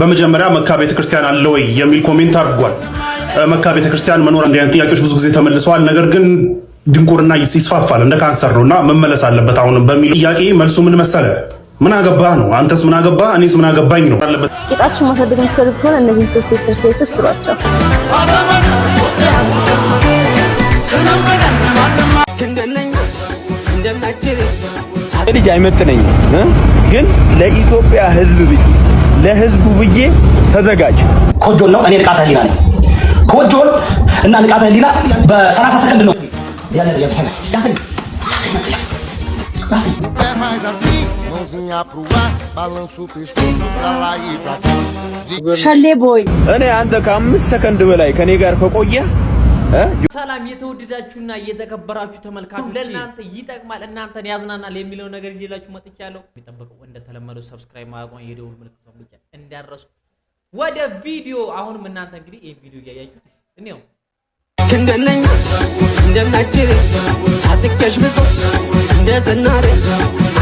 በመጀመሪያ መካ ቤተክርስቲያን አለ ወይ የሚል ኮሜንት አድርጓል። መካ ቤተክርስቲያን መኖር እንደ ጥያቄዎች ብዙ ጊዜ ተመልሰዋል። ነገር ግን ድንቁርና ይስፋፋል እንደ ካንሰር ነውና መመለስ አለበት አሁንም በሚል ጥያቄ መልሱ ምን መሰለ? ምን አገባህ ነው። አንተስ ምን አገባህ? እኔስ ምን አገባኝ ነው አለበት። ጌጣችሁ ማሳደግ የምትፈልጉ ከሆነ እነዚህ 3 ኤክሰርሳይሶች ስሯቸው። ልጅ አይመጥነኝም፣ ግን ለኢትዮጵያ ሕዝብ ብዬ ለሕዝቡ ብዬ ተዘጋጅ። ኮጆል ነው። እኔ ንቃተ ህሊና ነኝ። ኮጆል እና ንቃተ ህሊና በ30 ሰከንድ ነው። ሸሌ ቦይ እኔ አንተ ከ5 ሰከንድ በላይ ከኔ ጋር ከቆየ ሰላም የተወደዳችሁና እየተከበራችሁ ተመልካቾች ለእናንተ ይጠቅማል እናንተን ያዝናናል የሚለው ነገር ይዤላችሁ መጥቻለሁ። የሚጠበቀው እንደተለመደው ሰብስክራይብ ማድረግ የደውል ምልክቱን ብቻ እንዳረሱ። ወደ ቪዲዮ አሁንም እናንተ እንግዲህ ይሄን ቪዲዮ እያያችሁት እኔው እንደነኝ እንደናጭር አጥቀሽ ብሶ እንደዘናረ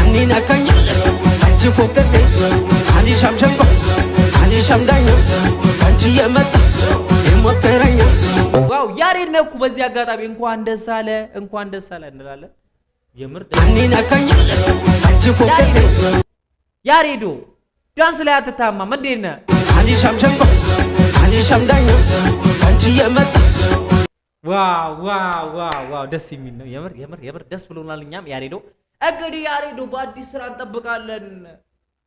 አኒና ካኛ አንቺ ፎከተ አሊ ሻምሸምባ አሊ ሻምዳኛ አንቺ የመጣ የሞከረኛ ዋው ያሬድ ነኩ። በዚህ አጋጣሚ እንኳን ደስ አለ እንላለን። የምር አኒና ካኛ አንቺ ፎከተ ያሬዶ ዳንስ ላይ አትታማ ምንድን ነው? አሊ ሻምሸምባ አሊ ሻምዳኛ አንቺ የመጣ ዋው ደስ የሚል ነው። የምር ደስ ብሎናል። እኛም ያሬዶ እንግዲህ ያሬዶ በአዲስ ስራ እንጠብቃለን።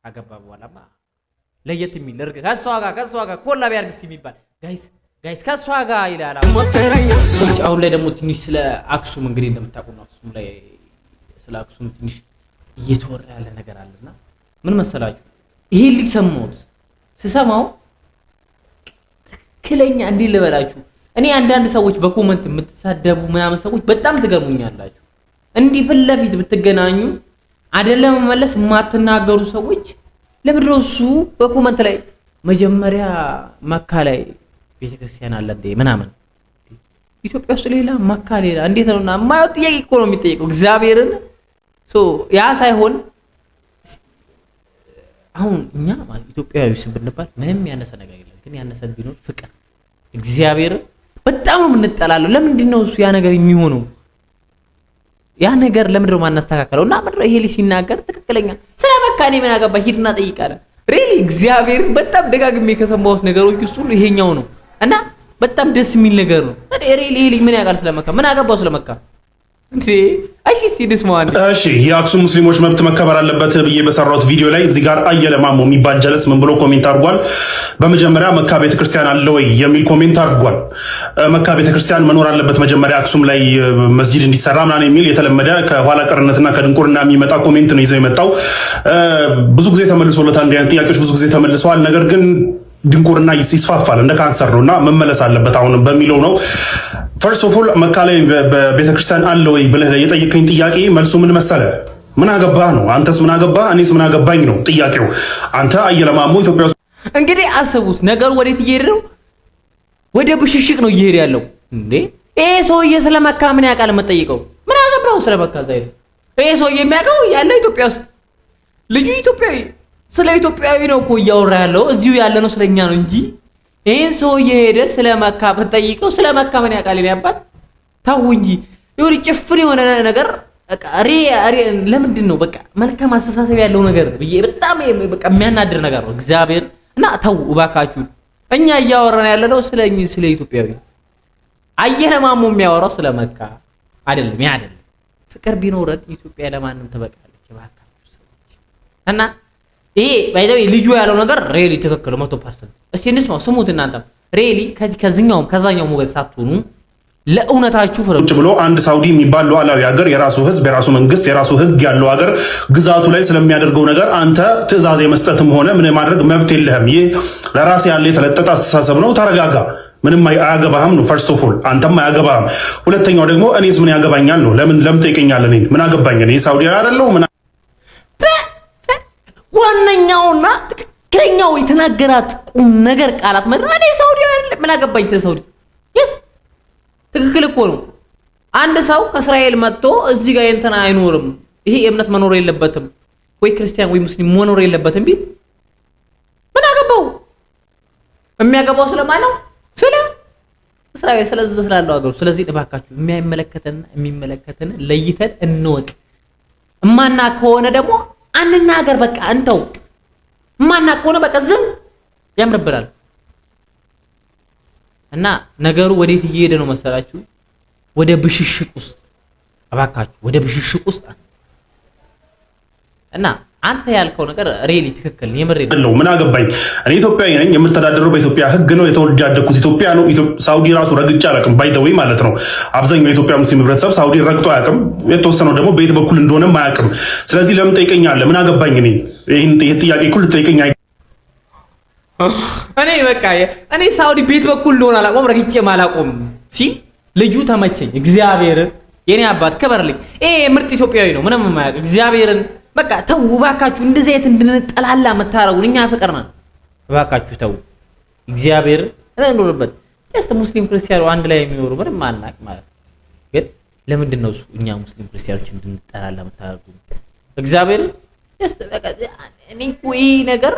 አገባ በኋላማ ለየት የሚል እርግ ከሷ ጋር ኮላ ቢያርግስ የሚባል ጋይስ ከሷ ጋር ይላል። አሁን ላይ ደግሞ ትንሽ ስለ አክሱም እንግዲህ እንደምታውቁት አክሱም ላይ ስለ አክሱም ትንሽ እየተወራ ያለ ነገር አለና ምን መሰላችሁ? ይሄ ልጅ ስሰማው ትክክለኛ እንዴ ልበላችሁ፣ እኔ አንዳንድ ሰዎች በኮመንት የምትሳደቡ ምናምን ሰዎች በጣም ትገርሙኛላችሁ። እንዲህ ፊት ለፊት ብትገናኙ አይደለም መመለስ የማትናገሩ ሰዎች ለምንድን ነው እሱ በኮመንት ላይ መጀመሪያ መካ ላይ ቤተክርስቲያን አለ እንዴ ምናምን፣ ኢትዮጵያ ውስጥ ሌላ መካ ሌላ እንዴት ነውና የማይወጥ ጥያቄ እኮ ነው የሚጠየቀው። እግዚአብሔርን ያ ሳይሆን አሁን እኛ ማለት ኢትዮጵያዊ ብንባል ምንም ያነሰ ነገር የለም፣ ግን ያነሰ ቢኖር ፍቅር እግዚአብሔር በጣም ነው የምንጠላለው። ለምንድን ነው እሱ ያ ነገር የሚሆነው? ያ ነገር ለምንድን ነው ማናስተካከለው? እና ምንድን ነው ይሄ ሲናገር ትክክለኛ ስለ መካ እኔ ምን አገባ ሂድና ጠይቃለ። ሪሊ እግዚአብሔር በጣም ደጋግሜ ከሰማሁት ነገሮች ውስጥ ሁሉ ይሄኛው ነው እና በጣም ደስ የሚል ነገር ነው። ሪሊ ምን ያውቃል ስለ መካ? ምን አገባው ስለ መካ እንዴ? እሺ የአክሱም ሙስሊሞች መብት መከበር አለበት ብዬ በሰራሁት ቪዲዮ ላይ እዚህ ጋር አየለ ማሞ የሚባል ጀለስ ምን ብሎ ኮሜንት አድርጓል? በመጀመሪያ መካ ቤተክርስቲያን አለ ወይ የሚል ኮሜንት አድርጓል። መካ ቤተክርስቲያን መኖር አለበት መጀመሪያ አክሱም ላይ መስጂድ እንዲሰራ ምናምን የሚል የተለመደ ከኋላ ቀርነትና ከድንቁርና የሚመጣ ኮሜንት ነው ይዘው የመጣው። ብዙ ጊዜ ተመልሶለታል። እንዲያን ጥያቄዎች ብዙ ጊዜ ተመልሰዋል። ነገር ግን ድንቁርና ይስፋፋል እንደ ካንሰር ነውና መመለስ አለበት አሁንም በሚለው ነው። ፈርስት ኦፍ ኦል መካ ላይ በቤተክርስቲያን አለ ወይ ብለህ የጠየቀኝ ጥያቄ መልሱ ምን መሰለ? ምን አገባህ ነው። አንተስ ምን አገባህ? እኔስ ምን አገባኝ ነው ጥያቄው። አንተ አየለማሞ ኢትዮጵያ ውስጥ እንግዲህ አስቡት፣ ነገሩ ወዴት እየሄደ ነው? ወደ ብሽሽቅ ነው እየሄደ ያለው እንዴ። ይሄ ሰውዬ ስለ መካ ምን ያውቃል መጠይቀው? ምን አገባው ስለ መካ ዘይት? ይሄ ሰውዬ የሚያውቀው ያለው ኢትዮጵያ ውስጥ ልጁ ኢትዮጵያዊ ስለ ኢትዮጵያዊ ነው እኮ እያወራ ያለው፣ እዚሁ ያለ ነው ስለኛ ነው እንጂ ይሄን ሰውዬ ሄደ ስለ መካ ብትጠይቀው ስለ መካ ምን ያውቃል ይላባል። ታው እንጂ ይሁን ጭፍን የሆነ ነገር በቃ ለምንድን ነው በቃ መልካም አስተሳሰብ ያለው ነገር ብዬ በጣም በቃ የሚያናድር ነገር ነው እግዚአብሔር። እና ተው እባካችሁ፣ እኛ እያወራን ያለ ነው ስለ ኢትዮጵያዊ። አየለ ማሞ የሚያወራው ስለ መካ አይደለም። ያ አይደለም ፍቅር ቢኖረን ኢትዮጵያ ለማንም ትበቃለች እባካችሁ ሰዎች። እና ይሄ ባይዘው ልጁ ያለው ነገር ሪሊ ትክክል 100%። እስቲ እንስማው፣ ስሙት እናንተ ሪሊ ከዛኛው ሞገድ ሳትሆኑ ለእውነታችሁ ፍረዱ ብሎ አንድ ሳውዲ የሚባል ሉዓላዊ ሀገር የራሱ ህዝብ የራሱ መንግስት የራሱ ህግ ያለው ሀገር ግዛቱ ላይ ስለሚያደርገው ነገር አንተ ትዕዛዝ የመስጠትም ሆነ ምን ማድረግ መብት የለህም። ይህ ለራስ ያለ የተለጠጠ አስተሳሰብ ነው። ተረጋጋ። ምንም አያገባህም ነው ፈርስት ኦፍ ኦል፣ አንተም አያገባህም። ሁለተኛው ደግሞ እኔስ ምን ያገባኛል ነው። ለምን ጠይቀኛለህ? እኔ ምን አገባኝ? እኔ ሳውዲ አይደለሁ ምን ዋነኛውና ትክክለኛው የተናገራት ቁም ነገር ቃላት ማለት እኔ ሳውዲ አይደለም ምን አገባኝ ስለ ሳውዲ። ትክክል እኮ ነው። አንድ ሰው ከእስራኤል መጥቶ እዚህ ጋር እንትና አይኖርም፣ ይሄ እምነት መኖር የለበትም ወይ ክርስቲያን ወይ ሙስሊም መኖር የለበትም ቢል ምን አገባው? የሚያገባው ስለማን ነው? ስለ እስራኤል ስለዚህ ስላለው ሀገሩ። ስለዚህ እባካችሁ የሚመለከተን ለይተን እንወቅ። እማና ከሆነ ደግሞ አንናገር፣ በቃ እንተው። እማና ከሆነ በቃ ዝም ያምርብናል። እና ነገሩ ወዴት እየሄደ ነው መሰላችሁ? ወደ ብሽሽቅ ውስጥ እባካችሁ፣ ወደ ብሽሽቅ ውስጥ እና አንተ ያልከው ነገር ሪሊ ትክክል ነው። የምሬ ነው። ምን አገባኝ? እኔ ኢትዮጵያዊ ነኝ። የምተዳደረው በኢትዮጵያ ሕግ ነው። የተወልጄ ያደግኩት ኢትዮጵያ ነው። ሳውዲ ራሱ ረግጬ አላውቅም። ባይተወይ ማለት ነው። አብዛኛው የኢትዮጵያ ሙስሊም ህብረተሰብ ሳውዲ ረግጦ አያውቅም። የተወሰነው ደግሞ በየት በኩል እንደሆነም አያውቅም። ስለዚህ ለምን ጠይቀኛለህ? ምን አገባኝ? እኔ ይሄን ጥያቄ ሁሉ ጠይቀኛ። እኔ ሳውዲ ቤት በኩል እንደሆነ አላውቅም፣ ረግጬም አላውቅም። ልጁ ተመቸኝ። እግዚአብሔርን የኔ አባት ከበርልኝ። ምርጥ ኢትዮጵያዊ ነው። ምንም የማያውቅ እግዚአብሔርን። በቃ ተው እባካችሁ፣ እንደዚህ አይነት እንድንጠላላ መታረጉን። እኛ ፍቅር ነን። እባካችሁ ተው እግዚአብሔር እንኖርበት። እስቲ ሙስሊም ክርስቲያኑ አንድ ላይ የሚኖሩ ምንም አናውቅ ማለት ነው። ግን ለምንድን ነው እሱ እኛ ሙስሊም ክርስቲያኖች እንድንጠላላ መታረጉን? እግዚአብሔር እስቲ በቃ እኔ ቆይ ነገር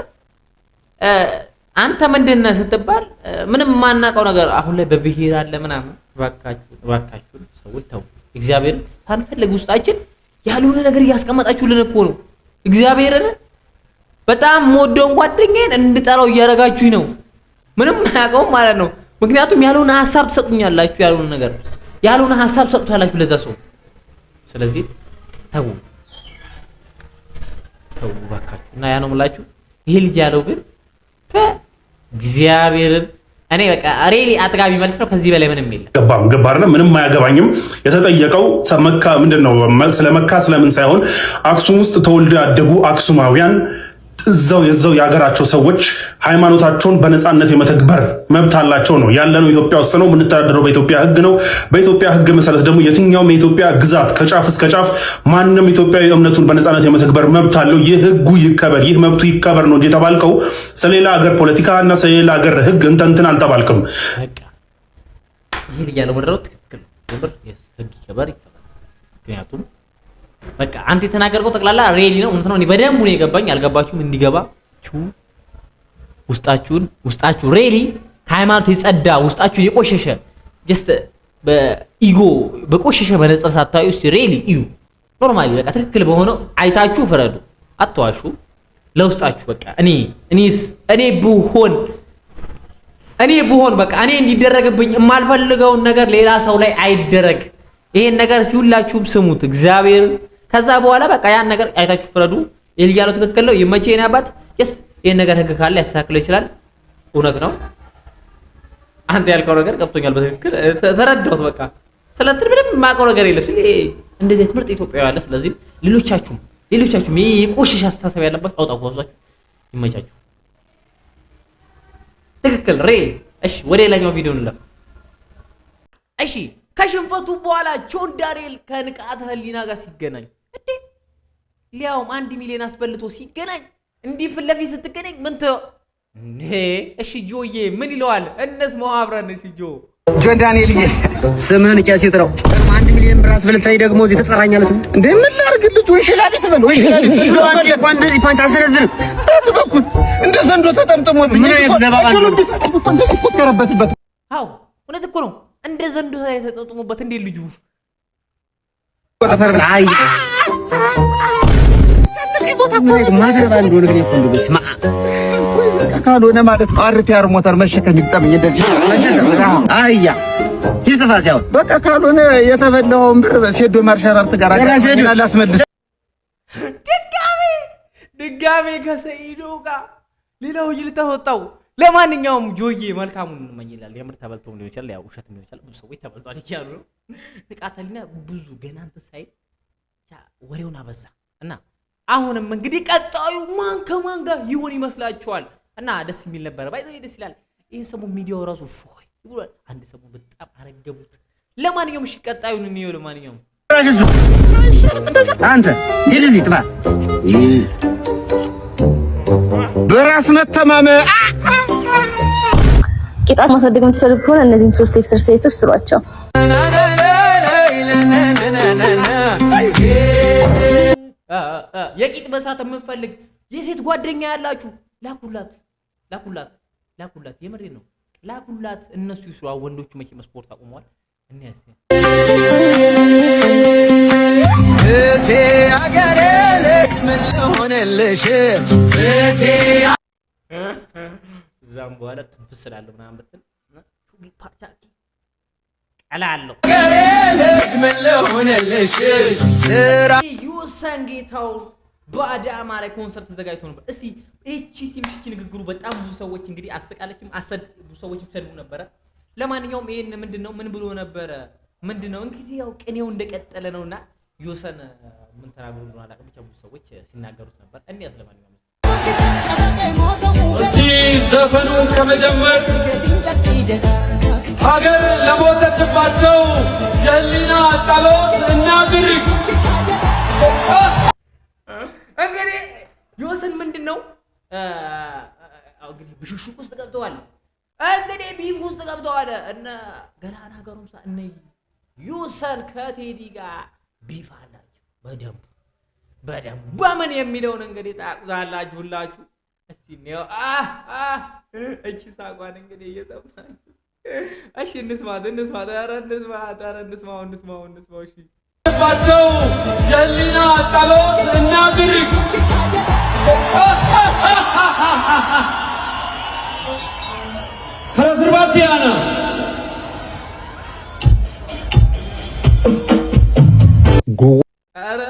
አንተ ምንድን ነህ ስትባል ምንም የማናውቀው ነገር አሁን ላይ በብሔር አለ ምናምን። እባካችሁ ሰዎች ተው እግዚአብሔር ሳንፈልግ ውስጣችን ያልሆነ ነገር እያስቀመጣችሁልን እኮ ነው። እግዚአብሔርን በጣም ሞደውን ጓደኛዬን እንድጠላው እያደረጋችሁኝ ነው። ምንም አያውቀውም ማለት ነው። ምክንያቱም ያልሆነ ሀሳብ ትሰጡኛላችሁ፣ ያልሆነ ሀሳብ ትሰጡታላችሁ ለዛ ሰው። ስለዚህ ተው እባካችሁ። እና ያ ነው የምላችሁ። ይሄ ልጅ ያለው ግን እግዚአብሔርን እኔ በቃ ሬሊ አጥጋቢ መልስ ነው። ከዚህ በላይ ምንም የለም። ገባርና ምንም አያገባኝም። የተጠየቀው መካ ምንድነው? ስለ መካ ስለምን ሳይሆን አክሱም ውስጥ ተወልደው ያደጉ አክሱማውያን እዛው የሀገራቸው ሰዎች ሃይማኖታቸውን በነፃነት የመተግበር መብት አላቸው ነው ያለነው። ኢትዮጵያ ውስጥ ነው የምንተዳደረው፣ በኢትዮጵያ ሕግ ነው። በኢትዮጵያ ሕግ መሰረት ደግሞ የትኛውም የኢትዮጵያ ግዛት ከጫፍ እስከ ጫፍ ማንም ኢትዮጵያዊ እምነቱን በነፃነት የመተግበር መብት አለው። ይህ ሕጉ ይከበር፣ ይህ መብቱ ይከበር ነው እንጂ የተባልከው ስለሌላ ሀገር ፖለቲካ እና ስለሌላ ሀገር ሕግ እንትን አልተባልክም። ይሄ ያለው ምድረው ትክክል ነው። ሕግ ይከበር። ምክንያቱም በቃ አንተ የተናገርከው ጠቅላላ ሬሊ ነው፣ እውነት ነው። እኔ በደንብ ነው የገባኝ። አልገባችሁም? እንዲገባችሁ ውስጣችሁ ሬሊ ሃይማኖት የጸዳ ውስጣችሁ የቆሸሸ ጀስት በኢጎ በቆሸሸ በነጽር ሳታዩ ሬሊ እዩ። ኖርማሊ በቃ ትክክል በሆነው አይታችሁ ፍረዱ። አትዋሹ። ለውስጣችሁ በቃ እኔ ብሆን በቃ እኔ እንዲደረግብኝ የማልፈልገውን ነገር ሌላ ሰው ላይ አይደረግ። ይሄን ነገር ሲውላችሁም ስሙት እግዚአብሔር። ከዛ በኋላ በቃ ያን ነገር አይታችሁ ፍረዱ። የልያለው ትክክል ነው። ይመቼ የኔ አባት ይሄን ነገር ህግ ካለ ያስተካክለው ይችላል። እውነት ነው። አንተ ያልከው ነገር ገብቶኛል። በትክክል ተረዳሁት። በቃ ስለዚህ ምንም የማውቀው ነገር የለም። እንደዚህ ትምህርት ኢትዮጵያዊ አለ። ስለዚህ ሌሎቻችሁም የቆሸሽ አስተሳሰብ ያለባችሁ አውጣጓዟችሁ። ይመቻችሁ። ትክክል ሬ። እሺ ወደ ሌላኛው ቪዲዮ እንለፍ። እሺ ከሽንፈቱ በኋላ ጆን ዳንኤል ከንቃተ ህሊና ጋር ሲገናኝ ሊያውም 1 ሚሊዮን አስበልቶ ሲገናኝ እንዲህ ፊት ለፊት ስትገናኝ ምን እሺ ጆዬ ምን ይለዋል? እነስማው አብረን። እሺ ጆን ዳንኤልዬ ስምህን ቄስ ይጥራው። 1 ሚሊዮን ብር አስበልተኝ ደግሞ እዚህ ትጠራኛለህ? እንዴ ምን ላድርግ? ልጅ ወይ ሽላሊት በል ወይ ሽላሊት ስለዋል እኮ እንደዚህ ፓንት አሰነዝርም በትበኩል እንደ ዘንዶ ተጠምጥሞብኝ ምን አይነት ለባባ ነው እንደዚህ ቆጠረበትበት። አዎ እውነት እኮ ነው። እንደ ዘንዶ ላይ ተጠምጥሞበት እንዴ ልጁ ቆጠፈር አይ ካልሆነ ማለት ነው አርቲአር ሞተር መሸከም ይጠምኝ እንደዚህ አያ ይተፋሲያው በቃ ካልሆነ የተበላውን ብር ሴዶ ማርሻራር ተጋራጋ ላስመልስ ድጋሜ ከሰይዶ ጋር ሌላው ይልተወጣው። ለማንኛውም ጆዬ መልካሙን እንመኝላል። የምር ተበልቶ ሊሆን ይችላል፣ ያው ውሸት ሊሆን ይችላል። ብዙ ሰዎች ተበልቷል እያሉ ነው። ንቃተ ህሊና ብዙ ገና አንተ ሳይ ወሬውን አበዛ እና አሁንም እንግዲህ ቀጣዩ ማን ከማን ጋር ይሆን ይመስላችኋል? እና ደስ የሚል ነበር። ባይዘይ ደስ ይላል። ይሄን ሰሞን ሚዲያው ራሱ ፎይ ይብሏል። አንድ ሰሞን በጣም አረገቡት። ለማንኛውም እሺ ቀጣዩን እንየው። ለማንኛውም አንተ ይልዚ ጥባ በራስ መተማመን ቂጣት ማሳደግ የምትፈልጉ ከሆነ እነዚህን 3 ኤክሰርሳይሶች ስሯቸው። የቂጥ መስራት የምንፈልግ የሴት ጓደኛ ያላችሁ ላኩላት። ላኩላት። የምሬ ነው ላኩላት። እነሱ ይስሩ። ወንዶቹ መቼም ስፖርት አቁመዋል። እንያስ እቴ አገሬ ምን ሆነልሽ እቴ እዛም በኋላ ትብስላለሁ ምናምን ብትል ቱጊ ፓርታኪ ቀላለው አገሬ ምን ሆነልሽ ስራ ዩሰን ጌታው በአዳማ ላይ ኮንሰርት ተዘጋጅቶ ነበር። እስቲ እቺ ትንሽ ንግግሩ በጣም ብዙ ሰዎች እንግዲህ አሰቃለችም ብዙ ሰዎች ይሰድቡ ነበር። ለማንኛውም ይሄን ምንድነው ምን ብሎ ነበር ምንድነው እንግዲህ ያው ቅኔው እንደቀጠለ ነውና ዩሰን ምን ተናግሮ ነው አላውቅም። ብቻ ብዙ ሰዎች ሲናገሩት ነበር። እንዴት ለማንኛውም እስቲ ዘፈኑ ከመጀመር ሀገር ለሞተችባቸው የህሊና ጸሎት እናድርግ። እንግዲህ ዩሰን ምንድነው እንግዲህ ብሽሽቅ ውስጥ ገብተዋል። እንግዲህ ቢፍ ውስጥ ገብተዋል እና ገላና ገሩምሳ እነ ዩሰን ከቴዲ ጋር ቢፍ አላችሁ በደንብ በምን የሚለውን እንግዲህ ታቁዛላችሁ ሁላችሁ። እስቲ ነው እቺ ሳቋን እንግዲህ እየሰማችሁ እሺ እንስማት። ኧረ እንስማው እሺ ባቸው የህሊና ጸሎት እናድርግ። ከስርባቲያና ኧረ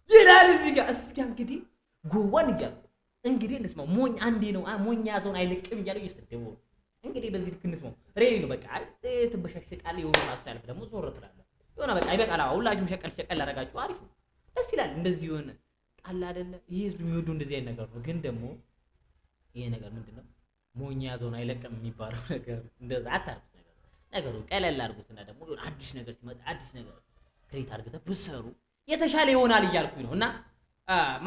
ይላል እዚህ ጋር እንግዲህ ጎዋን ይጋል እንግዲህ እንስማው። ሞኝ አንዴ ነው ሞኝ ያዘውን አይለቅም እያለው እየሰደቡ እንግዲህ በዚህ ልክ እንስማው። ሬዲ ነው በቃ ትበሻሽቃለህ። የሆነ ማሳለፍ ደግሞ ዞር ትላለህ። የሆነ በቃ ይበቃል። ሁላችሁም ሸቀል አደረጋችሁ። አሪፍ ነው፣ ደስ ይላል። እንደዚህ የሆነ ጣል አይደለ? ይሄ ህዝብ የሚወደው እንደዚህ አይነት ነገር ነው። ግን ደግሞ ይሄ ነገር ምንድነው ሞኝ ያዘውን አይለቅም የሚባለው ነገር እንደዛ አታርጉት። ነገሩ ቀለል አድርጉትና ደግሞ የሆነ አዲስ ነገር ሲመጣ አዲስ ነገር ክሬት አድርገህ ብትሰሩ የተሻለ ይሆናል እያልኩኝ ነው። እና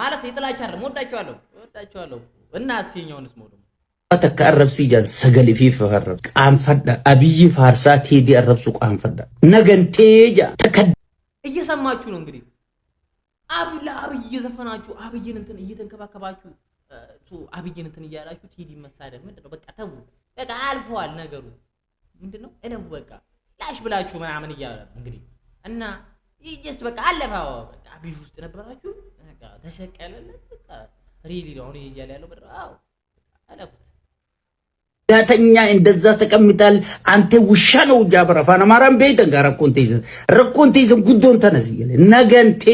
ማለት የጥላቻ አይደለም። ወዳቸዋለሁ እና እስኪኛውንስ ሞዶ ተካረብ ሲጃል ሰገል ፊፍ ፈረብ ቃንፈዳ አብይ ፋርሳ ቴዲ አረብሱ ቃንፈዳ ነገንቴጃ ተከደ እየሰማችሁ ነው እንግዲህ አብይ እየዘፈናችሁ አብይን እንትን እየተንከባከባችሁ አብይን እንትን እያላችሁ ቴዲ መሳደብ ምንድነው? በቃ ተው፣ በቃ አልፈዋል ነገሩ። ምንድነው እለፉ በቃ ላሽ ብላችሁ ምናምን እያለ እንግዲህ እና ይጀስ በቃ አለፋው። በቃ ቢፍ ውስጥ ነበራችሁ በቃ ተሸቀለለት በቃ ሪሊ ነው አሁን እያለ ያለው ብር አለፉት። ዳተኛ እንደዛ ተቀምጣል። አንተ ውሻ ነው ጃብራ ፋና ማራም ቤተን ጋር ረኮንቴዝ ጉዶን ተነስየለ ነገንቴ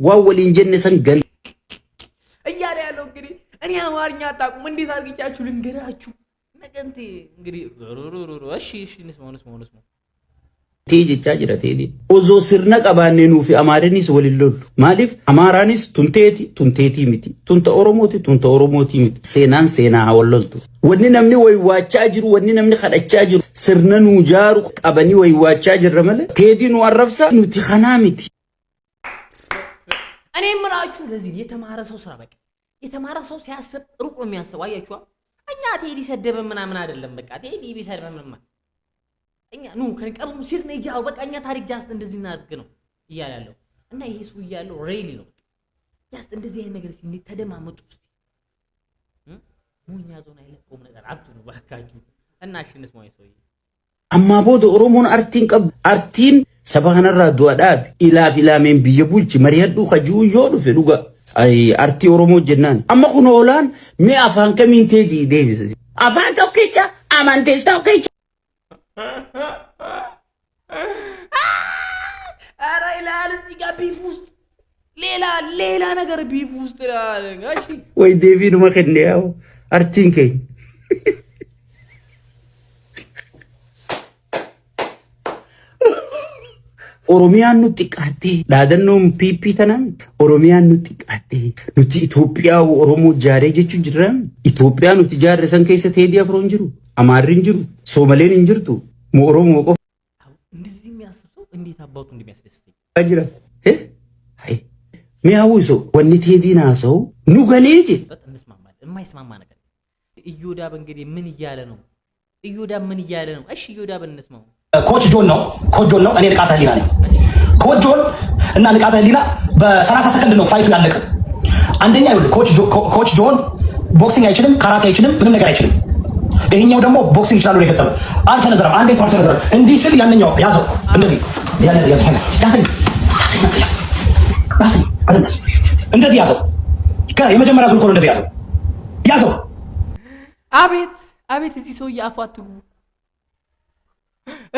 ዋወል እንጀነሰን ገል እያለ ያለው እንግዲህ እኔ አማርኛ አታውቁም እንዴት አድርጋችሁ ልንገራችሁ። ነገንቴ እንግዲህ እሺ እንስማው ቴጂ ቻጅራ ቴዲ ኦዞ ስርነ ቀባኔኑ ፊ አማራኒስ ወልሎል ማሊፍ አማራኒስ ቱንቴቲ ሚቲ ቱንተ ኦሮሞቲ ሚቲ ሴናን ሴና ወልሎልቱ ወኒ ነምኒ ወይ ዋቻ ጅሩ ወኒ ነምኒ ኸዳቻ ጅሩ ስርነኑ ጃሩ ቀበኒ ወይ ዋቻ ጅረመለ ቴዲኑ አረፍሳ ኑቲ ኸናሚቲ እኔ ምራችሁ ለዚህ የተማረ ሰው ስራ በቃ የተማረ ሰው ሲያስብ ሩቅ ነው የሚያስበው። አያችኋ እኛ ቴዲ ሰደበ ምናምን አይደለም። በቃ ቴዲ ቢሰደበ ምንም እኛ ኑ ከንቀሩ ሲር ነው ይጃው በቃ እኛ ታሪክ ጃስት እንደዚህ እናድርግ ነው እያለ ያለው እና ይሄ ሱ እያለው ሬሊ ነው ጃስት እንደዚህ አይነት ነገር ሲል ተደማመጡ ውስጥ ሞኛ ዞን አይለቆም ነገር አጥሩ ባካችሁ እና እሺንስ ማይ ሶይ አማቦድ ኦሮሞን አርቲን ቀብ አርቲን ሰባህነራ ዱአዳብ ኢላፊላሜን ቢየቡልች መሪያዱ ኸጁ ይወዱ ፈዱጋ አይ አርቲ ኦሮሞ ጀናን አማኹን ኦላን ሚ አፋን ከሚንቴ ዲ ዴቪስ አፋን ተውከቻ አማንቴስ ተውከቻ አረ ይላል እዚህ ጋር ቢፍ ውስጥ ሌላ ነገር ቢፍ ውስጥ ይላል። እሺ ወይ ዴቪድ መከንያው አርቲንከኝ ኦሮሚያን ኑቲ ቃቴ ዳደኖም ፒፒ ተናም ኦሮሚያን ኑቲ ቃቴ ኑቲ ኢትዮጵያ ኦሮሞ ጃሬ ጀቹ ጅራም ኢትዮጵያ ኑቲ ጃሬ ሰን ከይሰ ቴዲ አፍሮን ጅሩ አማሪን ጅሩ ሶማሌን እንጅርቱ ሞሮሞ ቆ እንደዚህ የሚያስበው እንዴት አባቱ እንደሚያስደስተኝ አጅራ አይ ሚያውሶ ወኒ ቴዲና ሰው ኑገሌጂ በጣም እንስማማለን። የማይስማማ ነገር ኢዮዳብ እንግዲህ ምን እያለ ነው? ኢዮዳብ ምን እያለ ነው? እሺ ኢዮዳብ እንስማው። ኮች ጆን ነው። እኔ ንቃተ ህሊና ነኝ። ኮች ጆን እና ንቃተ ህሊና በ30 ሰከንድ ነው ፋይቱ ያለቀ። አንደኛ ይኸውልህ ኮች ጆን ቦክሲንግ አይችልም፣ ካራቴ አይችልም፣ ምንም ነገር አይችልም። ይሄኛው ደግሞ ቦክሲንግ ይችላል ነው የከተመ አልሰነዘረም። አንዴ እንኳን ሰነዘረ እንዲህ ስል ያንኛው ያዘው እንደዚህ እንደዚህ ያዘው። የመጀመሪያ ዙር እኮ ነው እንደዚህ ያዘው። አቤት አቤት! እዚህ ሰውዬ አፍ አትግቡ፣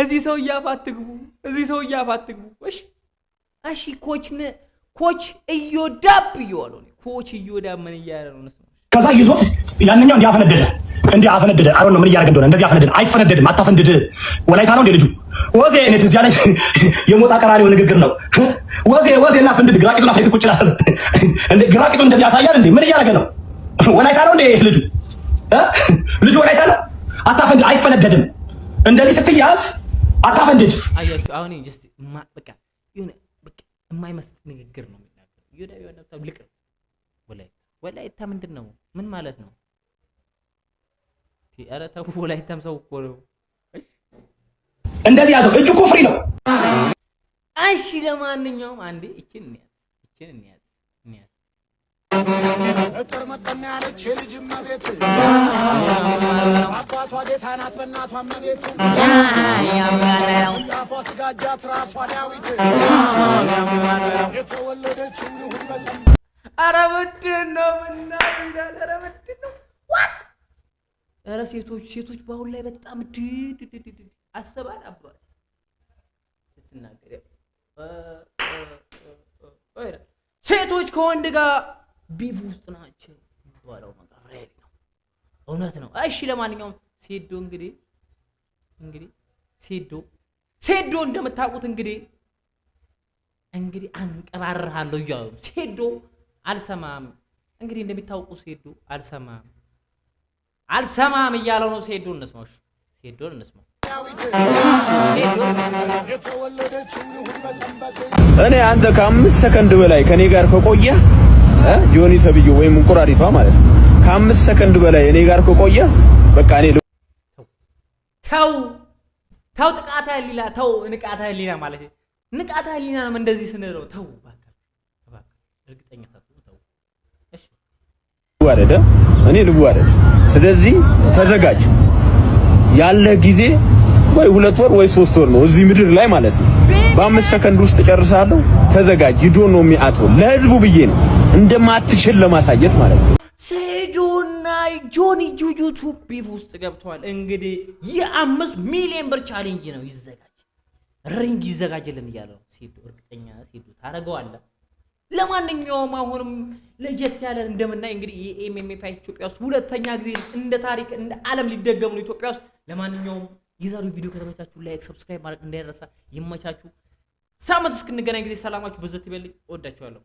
እዚህ ሰውዬ አፍ አትግቡ፣ እዚህ ሰውዬ አፍ አትግቡ። እሺ ኮች እዮዳብ እየዋለው ነው። ኮች እዮዳብ ምን እያለ ነው? ከዛ ይዞት ያንኛው እንዲያፈነደደ አሁን ነው ምን እያደረገ እንደሆነ እንደዚህ አፈነደደ። አይፈነደድም፣ አታፈንድድ። ወላይታ ነው እንደ ልጁ ወዜ እኔ ትዝ ያለኝ የሞጣ ቀራሪው ንግግር ነው። ወዜ እና ፍንድድ ግራቂቱን አሳይቶ ቁጭ ይላል እንዴ! ግራቂቱን እንደዚህ ያሳያል እንዴ? ምን እያደረገ ነው? ወላይታ ነው እንዴ ልጁ ወላይታ ነው። አታፈንድድ፣ አይፈነደድም። እንደዚህ ስትያዝ አታፈንድድ። አያችሁ አሁን ጀስት በቃ የሆነ በቃ የማይመስል ንግግር ነው የሚናገረው። ይወዳ ይወዳ ልቅ ወላይታ ምንድን ነው? ምን ማለት ነው? ኧረ ተው፣ ወላይታም ሰው እኮ ነው። እንደዚህ ያዘው፣ እጁ ኩፍሪ ነው። እሺ ለማንኛውም አንዴ እቺን እንያዝ እጥር መጠን ያለች የልጅማ ቤት አባቷ ጌታ ናት በእናቷ መቤት ያፏ ስጋጃት ራሷ ዳዊት የተወለደችው ይሁን በሰም ኧረ ምንድን ነው ምናምን? ኧረ ምንድን ነው? ኧረ ሴቶች በአሁን ላይ በጣም አሰባል አባል ስትናገር ሴቶች ከወንድ ጋር ቢፍ ውስጥ ናቸው የሚባለው ነገር ሬድ ነው፣ እውነት ነው። እሺ ለማንኛውም ሴዶ እንግዲህ ሴዶ እንደምታውቁት እንግዲህ አንቀባርሃለሁ እያሉ ሴዶ አልሰማም። እንግዲህ እንደሚታወቁ ሴዶ አልሰማም እያለው ነው። ሴዶ እንስማው። እኔ አንተ ከ5 ሰከንድ በላይ ከኔ ጋር ከቆየ ጆኒ ተብዩ ወይም እንቁራሪቷ ማለት ነው። ከ5 ሰከንድ በላይ እኔ ጋር ከቆየ በቃ እኔ ተው ጥቃታ ሊላ ተው ንቃታ ሊላ ማለት ንቃታ ሊላ ነው። እንደዚህ ስንለው ተው ባካ እርግጠኛ ተው። እሺ ወረደ እኔ ልዋረድ። ስለዚህ ተዘጋጅ። ያለ ጊዜ ወይ 2 ወር ወይ 3 ወር ነው እዚህ ምድር ላይ ማለት ነው። በ5 ሰከንድ ውስጥ ጨርሳለሁ። ተዘጋጅ። ሂዶ ነው የሚያጥው ለህዝቡ ብዬ ነው እንደማትችል ለማሳየት ማለት ነው። ሴዶና ጆኒ ጁጁቱ ቢፍ ውስጥ ገብተዋል። እንግዲህ የ5 ሚሊዮን ብር ቻሌንጅ ነው። ሪንግ ይዘጋጅልን እያለው ሴዶ እርግጠኛ ሴዶ ታረጋዋለህ። ለማንኛውም አሁንም ለየት ያለ እንደምናይ እንግዲህ የኤምኤምኤ ፋይት ኢትዮጵያ ውስጥ ሁለተኛ ጊዜ እንደ ታሪክ እንደ ዓለም ሊደገም ነው ኢትዮጵያ ውስጥ። ለማንኛውም የዛሬው ቪዲዮ ከተመቻችሁ ላይክ፣ ሰብስክራይብ ማድረግ እንዳይረሳ። ይመቻችሁ። ሳምንት እስክንገናኝ ጊዜ ሰላማችሁ በዘት ይበልኝ። እወዳችኋለሁ።